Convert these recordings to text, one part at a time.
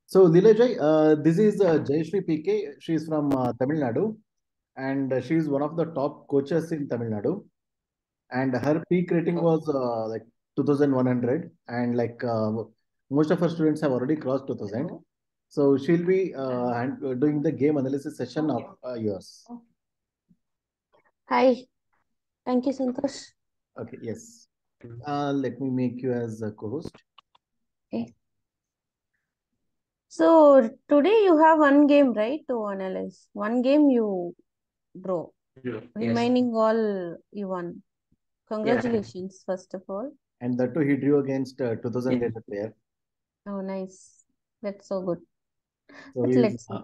So, Dilajay, this is Jayashree PK. She is from Tamil Nadu, and she is one of the top coaches in Tamil Nadu. And her peak rating was like 2100, and most of her students have already crossed 2000. So, she'll be doing the game analysis session of yours. Hi, thank you, Santosh. Okay, yes. Let me make you as a co-host. Okay. So today you have one game, right, to analyze. One game you draw. Yes. Remaining all you won. Congratulations, first of all. And that too, he drew against 2000 rated player. Oh, nice. That's so good. So But let's see.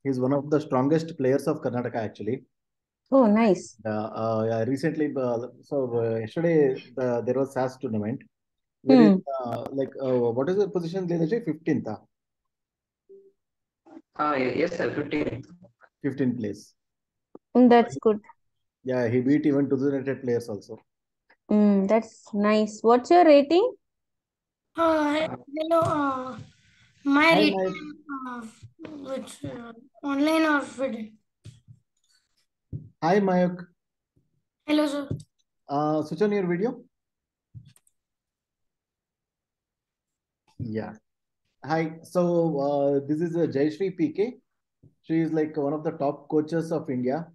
he's one of the strongest players of Karnataka actually. Oh, nice. Yeah, recently, yesterday there was SAS tournament. Where is what is the position? 15th. Yes, sir. 15. 15th place. That's good. Yeah, he beat even 2000 rated players also. That's nice. What's your rating? Hello. My Hi, rating which online or fitted? Hi, Mayuk. Hello, sir. Switch on your video. Yeah. Hi. So this is Jayashree PK. She is like one of the top coaches of India,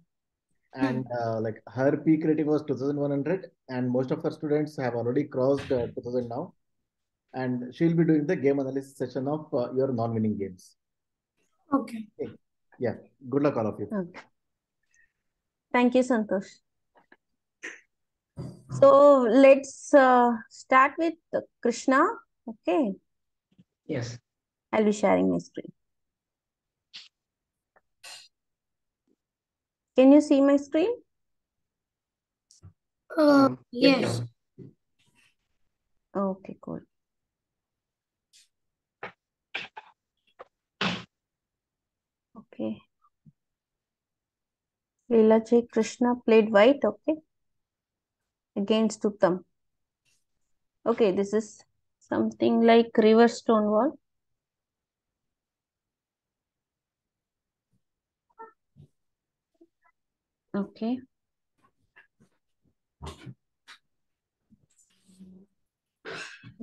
and like her peak rating was 2100, and most of her students have already crossed 2000 now. And she'll be doing the game analysis session of your non-winning games. Okay. Yeah. Good luck, all of you. Okay. Thank you, Santosh. So let's start with Krishna. Okay. Yes. I'll be sharing my screen. Can you see my screen? Yes. Okay, cool. Okay. Leela Krishna played white, okay, against Uttam. Okay, this is something like reverse stone wall. Okay.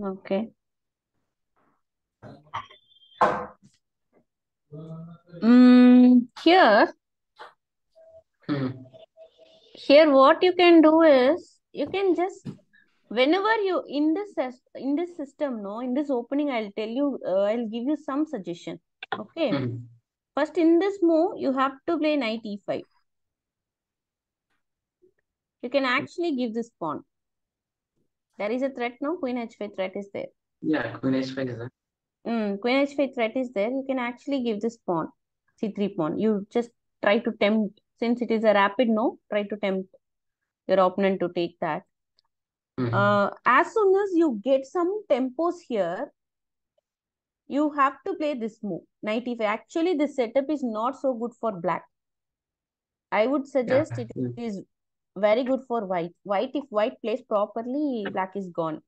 Okay. Here what you can do is you can just whenever you in this system, no, in this opening, I'll tell you, I'll give you some suggestion. Okay. First, in this move, you have to play knight e5. You can actually give this pawn. There is a threat, no? Queen h5 threat is there. Yeah, Queen h5 is there. Queen h5 threat is there. You can actually give this pawn, c3 pawn. You just try to tempt, since it is a rapid no, try to tempt your opponent to take that. As soon as you get some tempos here, you have to play this move, knight e5. Actually, this setup is not so good for black. I would suggest it is very good for white. If white plays properly, black is gone.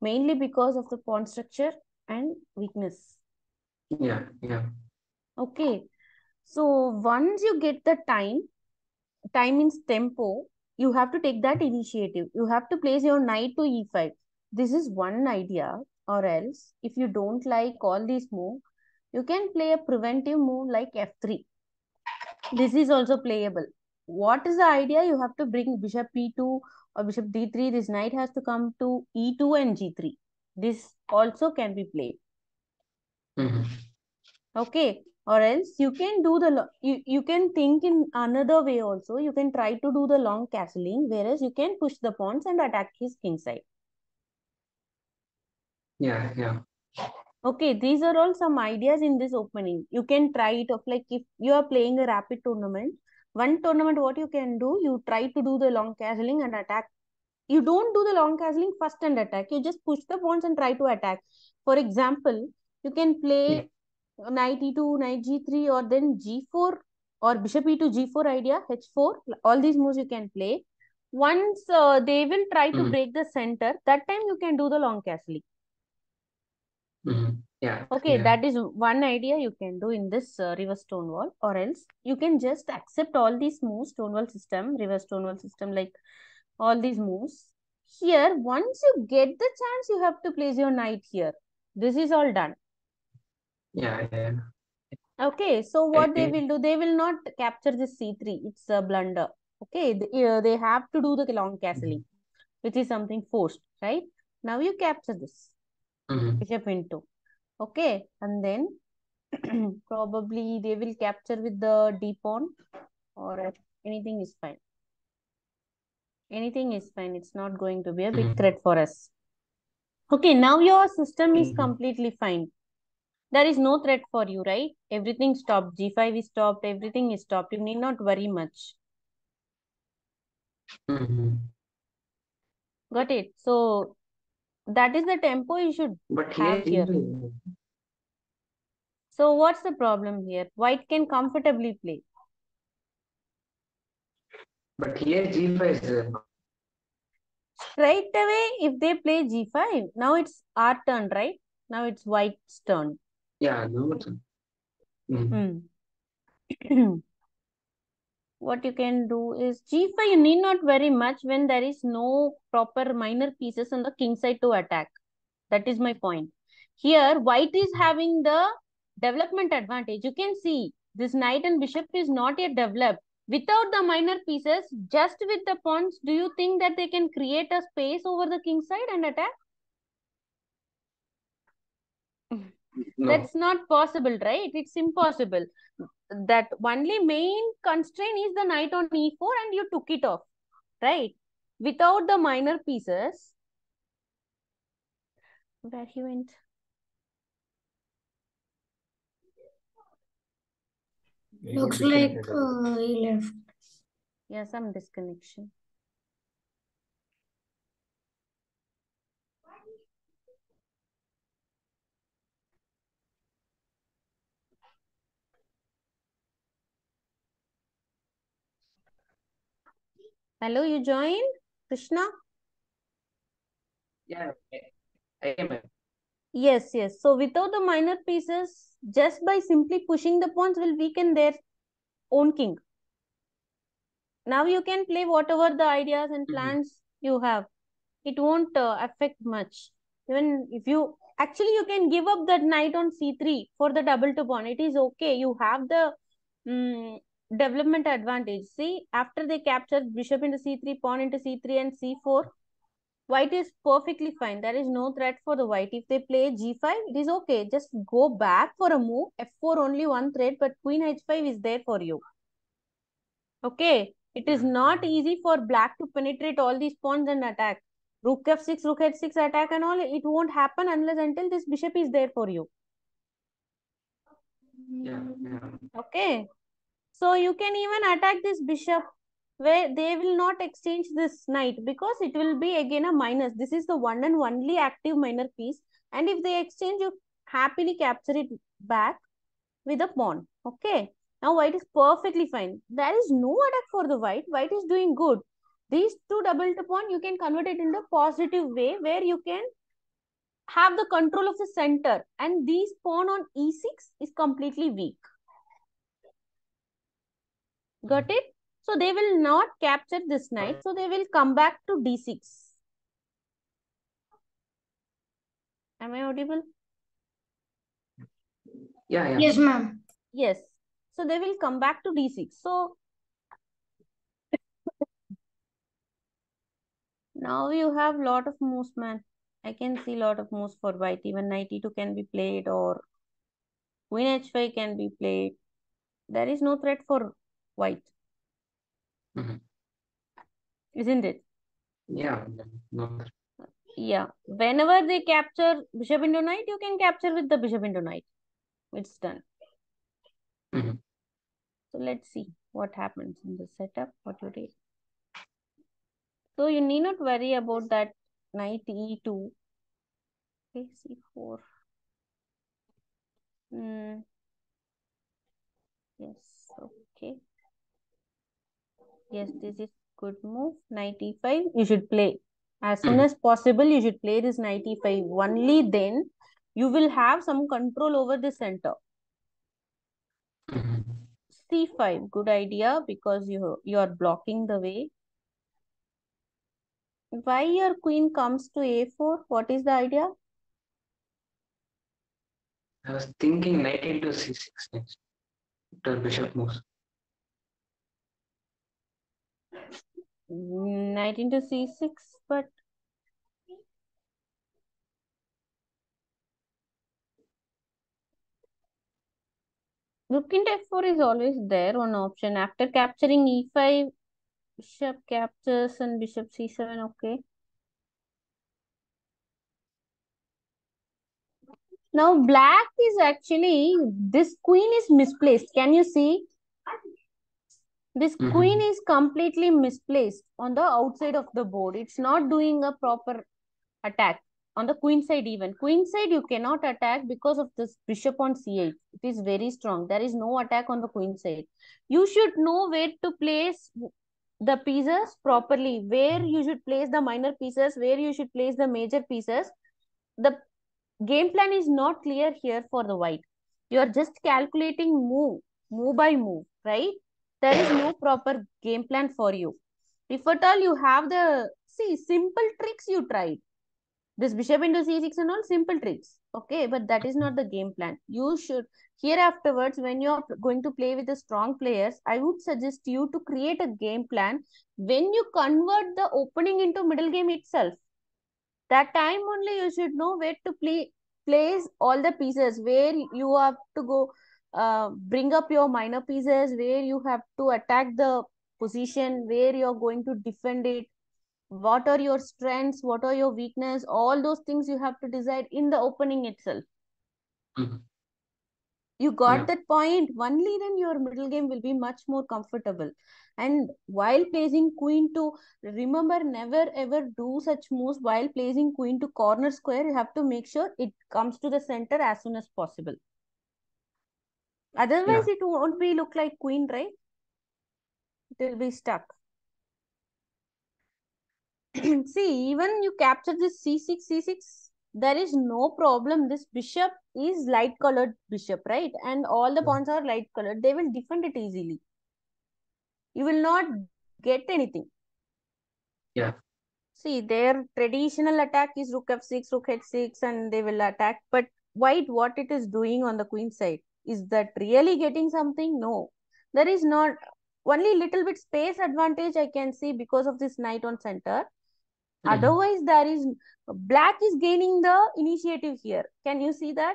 Mainly because of the pawn structure and weakness. Yeah. Okay. So once you get the time means tempo, you have to take that initiative. You have to place your knight to e5. This is one idea. Or else, if you don't like all these moves, you can play a preventive move like f3. This is also playable. What is the idea? You have to bring bishop e2 or bishop d3. This knight has to come to e2 and g3. This also can be played. Okay. Or else you can do you can think in another way also. You can try to do the long castling, whereas you can push the pawns and attack his king side. Yeah. Okay, these are all some ideas in this opening. You can try it of like if you are playing a rapid tournament, one tournament, what you can do, you try to do the long castling and attack. You don't do the long castling first and attack. You just push the pawns and try to attack. For example, you can play knight e2, knight g3, or then g4 or bishop e2 g4 idea, h4. All these moves you can play. Once they will try to break the center, that time you can do the long castling. Yeah. Okay, Yeah. that is one idea you can do in this reverse stonewall, or else you can just accept all these moves, stonewall system, reverse stonewall system, like all these moves. Here, once you get the chance, you have to place your knight here. This is all done. Yeah. Yeah. Okay, so what they Okay. will do, they will not capture this c3. It's a blunder. Okay, they have to do the long castling, which is something forced, right? Now you capture this bishop into. Okay, and then probably they will capture with the d pawn, or anything is fine. Anything is fine. It's not going to be a big threat for us. Okay, now your system is completely fine. There is no threat for you, right? Everything stopped. G5 is stopped. Everything is stopped. You need not worry much. Got it? So that is the tempo you should have here. So what's the problem here? White can comfortably play. But here G5 is Straight away, if they play G5, now it's our turn, right? Now it's White's turn. yeah, no. What you can do is G5, you need not very much when there is no proper minor pieces on the king side to attack. That is my point. Here, White is having the development advantage. You can see this knight and bishop is not yet developed. Without the minor pieces, just with the pawns, do you think that they can create a space over the king side and attack? No. That's not possible, right? It's impossible. That only main constraint is the knight on e4 and you took it off, right? Without the minor pieces, where he went? Looks like he left. Yeah, some disconnection. Hello, you joined? Krishna? Yeah, I am. Yes, yes. So without the minor pieces, just by simply pushing the pawns will weaken their own king. Now you can play whatever the ideas and plans you have. It won't affect much. Even if you actually you can give up that knight on c3 for the double to pawn. It is okay. You have the development advantage. See, after they capture bishop into c3, pawn into c3 and c4, white is perfectly fine. There is no threat for the white. If they play g5, it is okay. Just go back for a move. f4 only one threat, but queen h5 is there for you. Okay, it is not easy for black to penetrate all these pawns and attack. Rook f6, rook h6 attack and all, it won't happen unless until this bishop is there for you. Yeah. Okay, so you can even attack this bishop where they will not exchange this knight because it will be again a minus. This is the one and only active minor piece, and if they exchange, you happily capture it back with a pawn. Okay. Now white is perfectly fine. There is no attack for the white. White is doing good. These two double to pawn, you can convert it into a positive way where you can have the control of the center. And these pawn on e6 is completely weak. Got it? So they will not capture this knight. So they will come back to d6. Am I audible? Yeah. Yes, ma'am. Yes. So they will come back to d6. So now you have lot of moves, man. I can see lot of moves for white. Even knight e2 can be played or queen h5 can be played. There is no threat for white. Isn't it? Yeah. No. Yeah. Whenever they capture bishop into knight, you can capture with the bishop into knight. It's done. So let's see what happens in the setup. What you did. So you need not worry about that knight e2. Okay, c4. Yes, okay. Yes, this is Good move. Knight e5. You should play. As soon as possible, you should play this knight e5. Only then you will have some control over the center. c5. Good idea because you are blocking the way. Why your queen comes to a4? What is the idea? I was thinking knight into c6 next. After bishop moves. Knight into c6, but rook into f4 is always there, one option. After capturing e5, bishop captures and bishop c7, okay. Now black is actually, this queen is misplaced. Can you see? This queen is completely misplaced on the outside of the board. It's not doing a proper attack. On the queen side even. Queen side you cannot attack because of this bishop on c8. It is very strong. There is no attack on the queen side. You should know where to place the pieces properly. Where you should place the minor pieces. Where you should place the major pieces. The game plan is not clear here for the white. You are just calculating move by move, right? There is no proper game plan for you. If at all you have the, see, simple tricks you tried. This bishop into c6 and all simple tricks. Okay, but that is not the game plan. You should, here afterwards, when you are going to play with the strong players, I would suggest you to create a game plan when you convert the opening into middle game itself. That time only you should know where to place all the pieces, where you have to go bring up your minor pieces, where you have to attack the position, where you're going to defend it, what are your strengths, what are your weakness, all those things you have to decide in the opening itself. You got that point. Only then your middle game will be much more comfortable. And while placing queen to, remember, never ever do such moves while placing queen to corner square. You have to make sure it comes to the center as soon as possible. Otherwise, it won't be look like queen, right? It will be stuck. See, even you capture this c6, there is no problem. This bishop is light colored bishop, right? And all the pawns are light colored. They will defend it easily. You will not get anything. Yeah. See, their traditional attack is rook f6, rook h6, and they will attack. But white, what it is doing on the queen side, is that really getting something? No. There is not. Only little bit space advantage I can see because of this knight on center. Otherwise, there is, black is gaining the initiative here. Can you see that?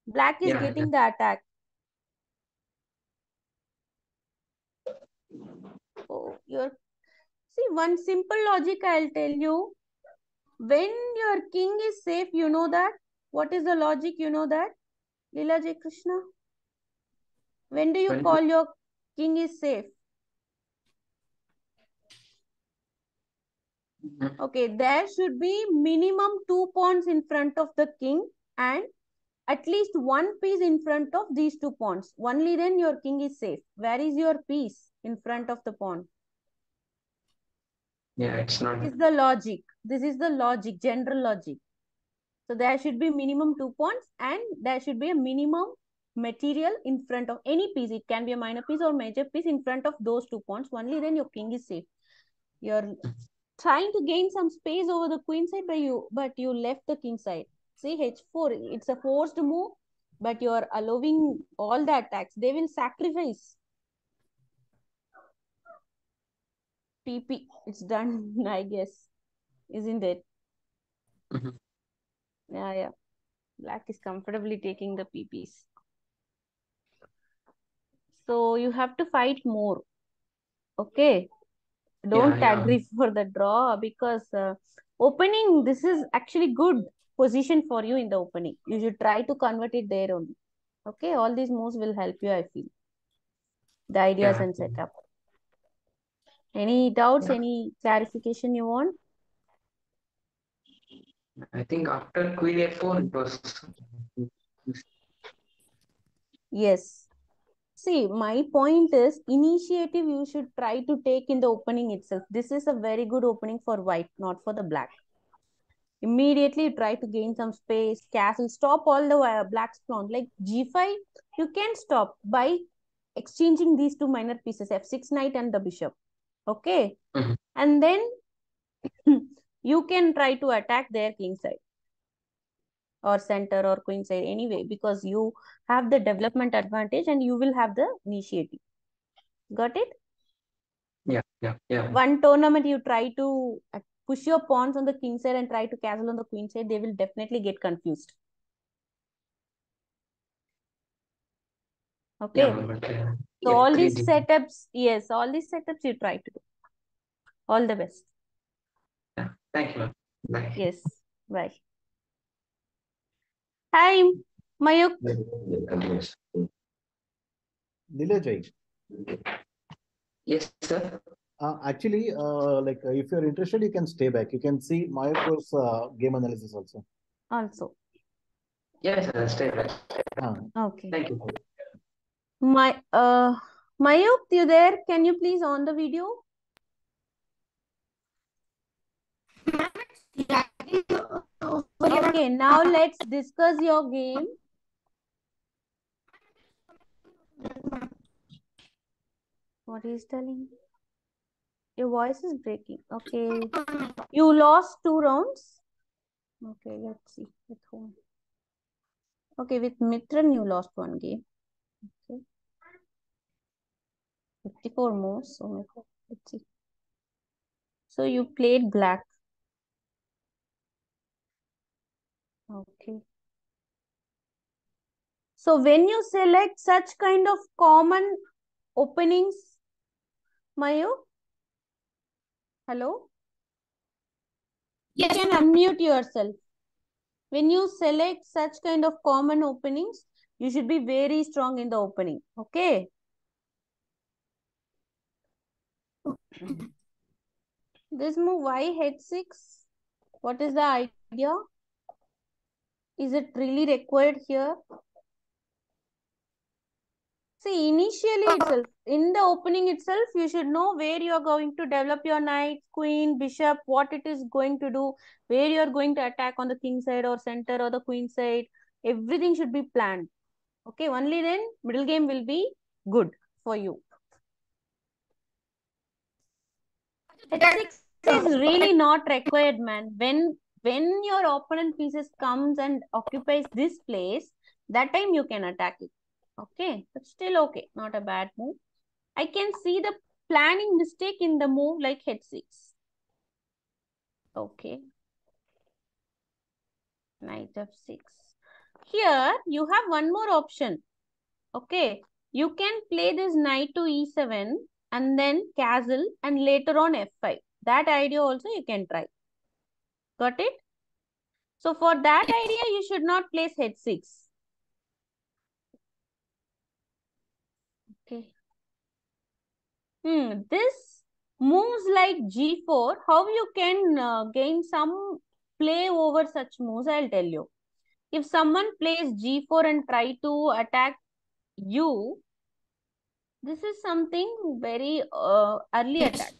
Black is getting the attack. Oh, see, one simple logic I'll tell you. When your king is safe, you know that. What is the logic? You know that? Leela J. Krishna. When do you call your king is safe? Okay, there should be minimum 2 pawns in front of the king and at least one piece in front of these 2 pawns. Only then your king is safe. Where is your piece in front of the pawn? Yeah, it's not. This is the logic. This is the logic, general logic. So there should be minimum 2 pawns and there should be a minimum material in front of any piece. It can be a minor piece or major piece in front of those 2 pawns. Only then your king is safe. You're trying to gain some space over the queen side, but you left the king side. See, h4, it's a forced move, but you're allowing all the attacks. They will sacrifice. PP, it's done, I guess. Isn't it? Yeah. Black is comfortably taking the PPs. So you have to fight more. Okay. Don't agree for the draw because opening, this is actually good position for you in the opening. You should try to convert it there only. Okay. All these moves will help you, I feel. The ideas and setup. Any doubts? Any clarification you want? I think after queen a4 it was. Yes. See, my point is initiative you should try to take in the opening itself. This is a very good opening for white, not for the black. Immediately try to gain some space, castle, stop all the black's pawn. Like g5, you can stop by exchanging these two minor pieces, f6 knight and the bishop. Okay. And then you can try to attack their king side or center or queen side anyway, because you have the development advantage and you will have the initiative. Got it? Yeah. One tournament you try to push your pawns on the king side and try to castle on the queen side, they will definitely get confused. Okay. Yeah, but, so all these F3 setups, yes, all these setups you try to do. All the best. Yeah. Thank you. Bye. Yes. Bye. Hi, Mayuk. Nilajay, Yes, sir. actually, like if you're interested, you can stay back. You can see Mayur's game analysis also. Also. Yes, sir. Stay back. Okay. Thank you. Mayuk, you there? Can you please on the video? Okay, now let's discuss your game. What is telling? Your voice is breaking. Okay. You lost 2 rounds. Okay, let's see. At home. Okay, with Mitran, you lost 1 game. Okay. 54 moves. Oh my God. Let's see. So you played black. Okay. So when you select such kind of common openings, Mayu, hello? Yes, You can unmute yourself. When you select such kind of common openings, you should be very strong in the opening. Okay? This move, why h6? What is the idea? Is it really required here? See, initially itself, in the opening itself, you should know where you are going to develop your knight, queen, bishop, what it is going to do, where you are going to attack on the king side or center or the queen side. Everything should be planned. Okay, only then middle game will be good for you. h6 is really not required, man. When your opponent pieces comes and occupies this place, that time you can attack it. Okay, but still okay, not a bad move. I can see the planning mistake in the move like h6. Okay. Knight f6. Here, you have one more option. Okay. You can play this knight to e7 and then castle and later on f5. That idea also you can try. Got it? So for that idea, you should not place h6. Okay. This moves like g4, how you can gain some play over such moves, I'll tell you. If someone plays g4 and try to attack you, this is something very early attack.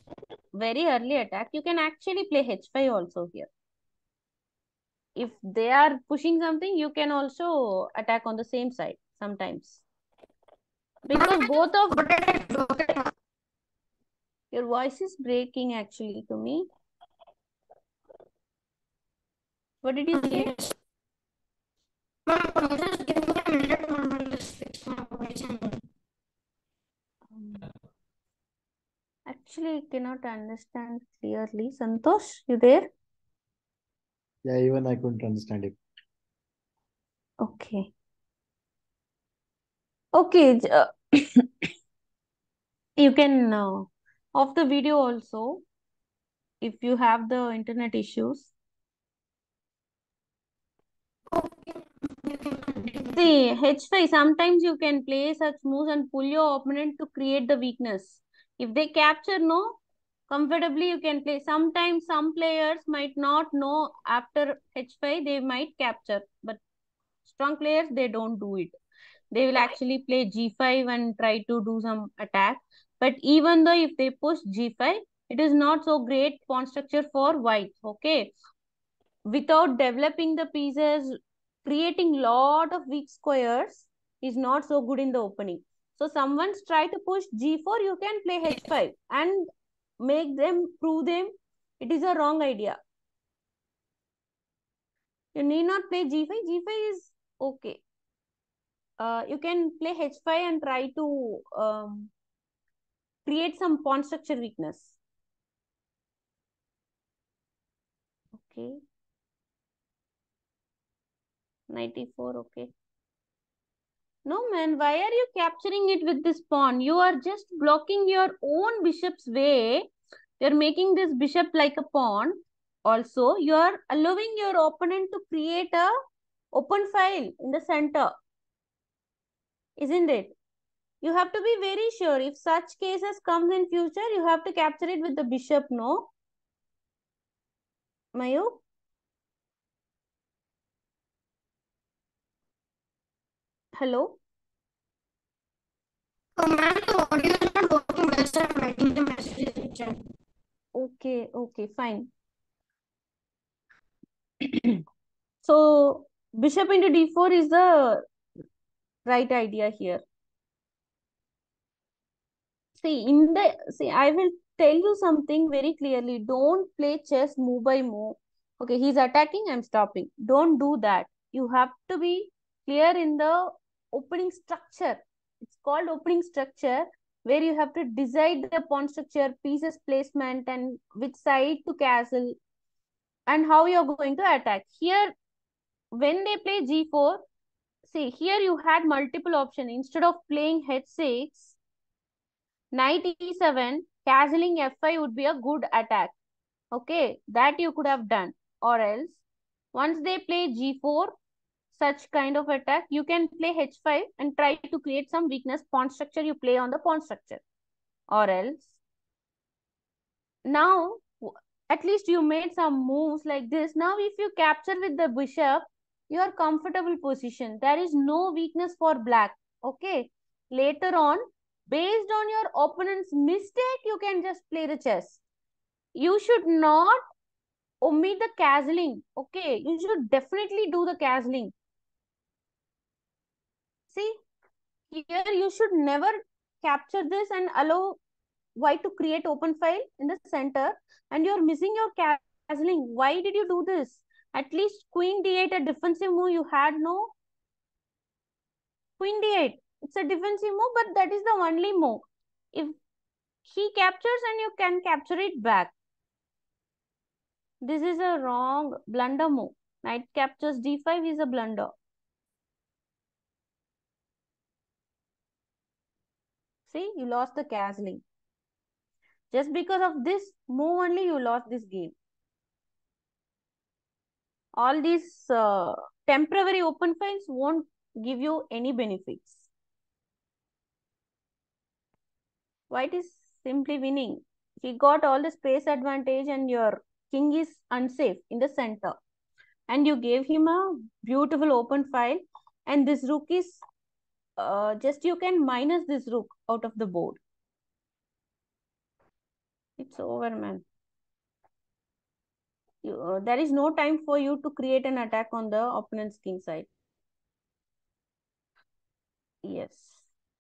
Very early attack. You can actually play h5 also here. If they are pushing something, you can also attack on the same side sometimes. Because both of... Your voice is breaking actually to me. What did you say? Actually, I cannot understand clearly. Santosh, you there? Yeah, even I couldn't understand it. Okay. Okay. You can off the video also if you have the internet issues. See, h5, sometimes you can play such moves and pull your opponent to create the weakness. If they capture, no, comfortably you can play. Sometimes some players might not know after h5, they might capture. But strong players, they don't do it. They will actually play g5 and try to do some attack. But even though if they push g5, it is not so great pawn structure for white. Okay. Without developing the pieces, creating lot of weak squares is not so good in the opening. So someone's try to push g4, you can play h5 and make them prove them it is a wrong idea. You need not play g5. G5 is okay. You can play h5 and try to create some pawn structure weakness. Okay. Knight e4, okay. No, man, why are you capturing it with this pawn? You are just blocking your own bishop's way. You're making this bishop like a pawn. Also, you are allowing your opponent to create a open file in the center. Isn't it? You have to be very sure. If such cases comes in future, you have to capture it with the bishop, no? Mayu? Hello? Ma'am, the audio is not working well, so I'm writing the messages in chat. Okay, okay, fine. So, bishop into d4 is the right idea here. See, I will tell you something very clearly. Don't play chess move by move. Okay, he's attacking, I'm stopping. Don't do that. You have to be clear in the opening structure. It's called opening structure, where you have to decide the pawn structure, pieces placement, and which side to castle, and how you're going to attack. Here, when they play g4, see, here you had multiple options. Instead of playing h6, knight e7, castling f5 would be a good attack. Okay, that you could have done. Or else, once they play g4, such kind of attack, you can play h5 and try to create some weakness. Pawn structure, you play on the pawn structure. Or else, now, at least you made some moves like this. Now, if you capture with the bishop, you are comfortable position. There is no weakness for black. Okay. Later on, based on your opponent's mistake, you can just play the chess. You should not omit the castling. Okay. You should definitely do the castling. See, here you should never capture this and allow white to create open file in the center, and you're missing your castling. Why did you do this? At least queen d8, a defensive move, you had no queen d8. It's a defensive move, but that is the only move. If he captures and you can capture it back. This is a wrong blunder move. Knight captures d5 is a blunder. See, you lost the castling. Just because of this move only, you lost this game. All these temporary open files won't give you any benefits. White is simply winning. He got all the space advantage and your king is unsafe in the center. And you gave him a beautiful open file. And this rook is just you can minus this rook out of the board. It's over, man. There is no time for you to create an attack on the opponent's king side. Yes,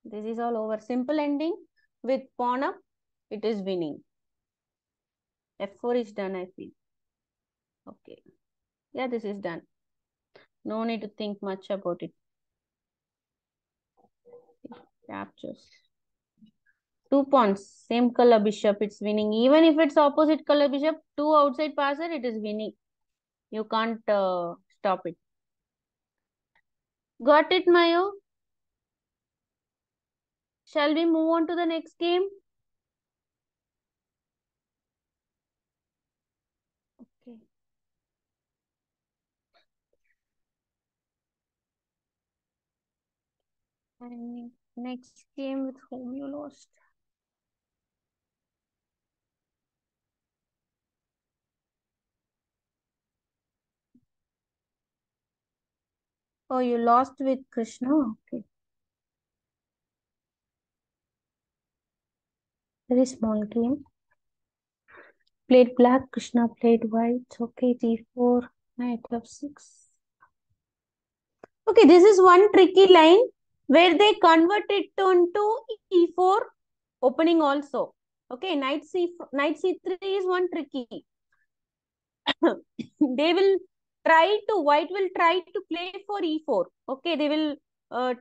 this is all over. Simple ending with pawn up. It is winning. F4 is done, I feel. Okay. Yeah, this is done. No need to think much about it. Captures. 2 pawns, same color bishop, it's winning. Even if it's opposite color bishop, 2 outside passer, it is winning. You can't stop it. Got it, Mayo? Shall we move on to the next game? Okay. And next game with whom you lost? Oh, you lost with Krishna? Okay. Very small game. Played black, Krishna played white. Okay, d4, knight f6. Okay, this is one tricky line where they convert it into e4 opening also. Okay, knight c3 is one tricky. White will try to play for e4. Okay, they will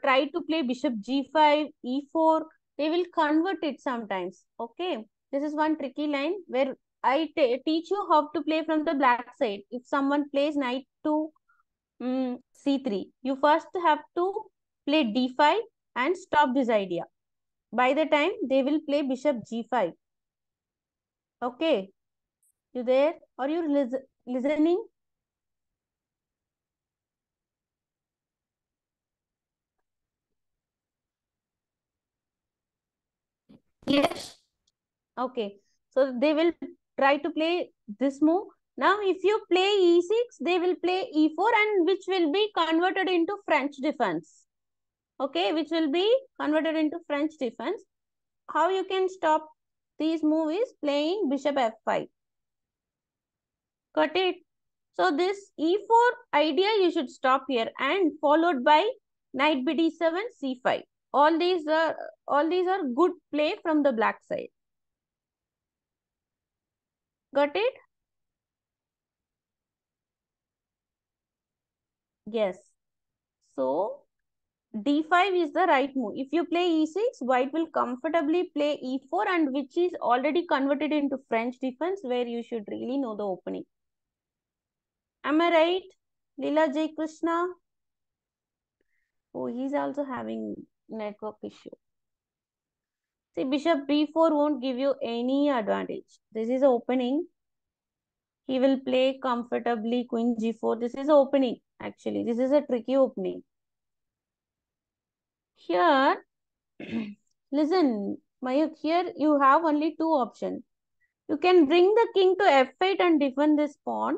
try to play bishop g5, e4. They will convert it sometimes. Okay, this is one tricky line where I teach you how to play from the black side. If someone plays knight to c3, you first have to play d5 and stop this idea. By the time they will play bishop g5. Okay, you there? Are you listening? Yes. Okay, so they will try to play this move. Now, if you play e6, they will play e4 and which will be converted into French defense. Okay, which will be converted into French defense. How you can stop these moves is playing bishop f5. Got it? So this e4 idea you should stop here and followed by knight bd7, c5. All these are good play from the black side. Got it? Yes. So d5 is the right move. If you play e6, white will comfortably play e4 and which is already converted into French defense where you should really know the opening. Am I right? Leela J. Krishna? Oh, he's also having network issue. See, bishop b4 won't give you any advantage. This is opening. He will play comfortably queen g4. This is opening actually. This is a tricky opening. Here, listen, Mayuk, here you have only two options. You can bring the king to f8 and defend this pawn,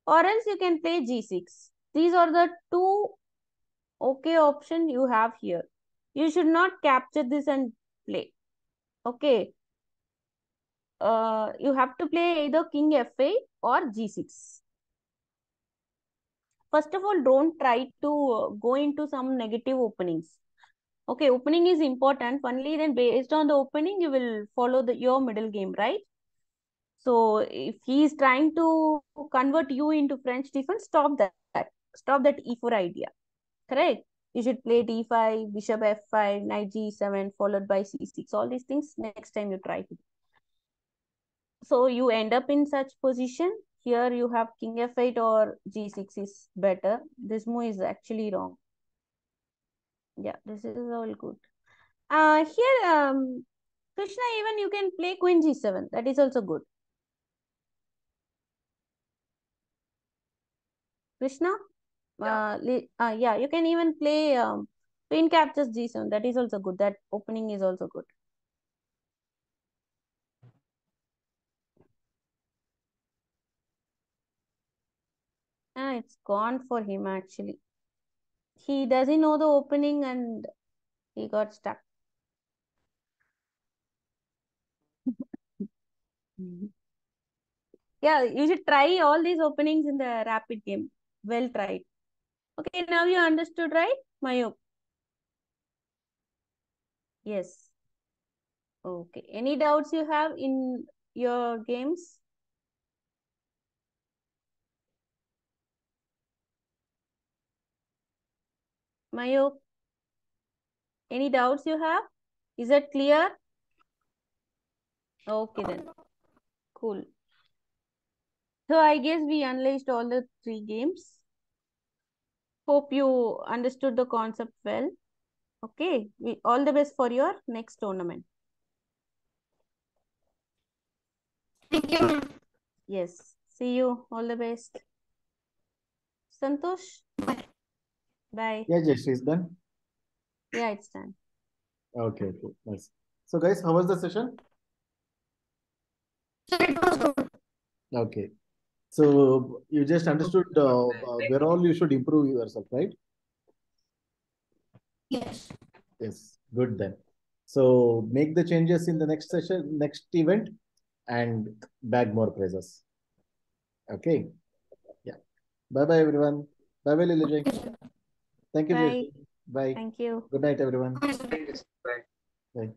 or else you can play g6. These are the two okay options you have here. You should not capture this and play. Okay. You have to play either king f8 or g6. First of all, don't try to go into some negative openings. Okay, opening is important. Only then based on the opening, you will follow your middle game, right? So if he is trying to convert you into French defense, stop that. Stop that e4 idea. Correct? You should play d5, bishop f5, knight g7, followed by c6. All these things next time you try to do. So you end up in such position. Here you have king f8 or g6 is better. This move is actually wrong. Yeah, this is all good. Here, Krishna, even you can play queen g7. That is also good. Krishna? Yeah, you can even play queen captures g7. That is also good. That opening is also good. It's gone for him actually. He doesn't know the opening and he got stuck. Yeah, you should try all these openings in the rapid game. Well tried. Okay, now you understood, right, Mayuk? Yes. Okay. Any doubts you have in your games? Mayuk, any doubts you have? Is that clear? Okay then. Cool. So I guess we analyzed all the three games. Hope you understood the concept well. Okay. All the best for your next tournament. Thank you, ma'am. Yes. See you. All the best. Santosh? Bye. Bye. Yeah, Jayashree is done. Yeah, it's done. Okay, cool. Nice. So, guys, how was the session? So it was good. Okay. So, you just understood where all you should improve yourself, right? Yes. Yes. Good then. So make the changes in the next session, next event, and bag more prizes. Okay. Yeah. Bye bye, everyone. Bye bye, Lilajay. Thank you, Bye. Jayashree. Bye. Thank you. Good night, everyone. Thank you. Bye. Bye.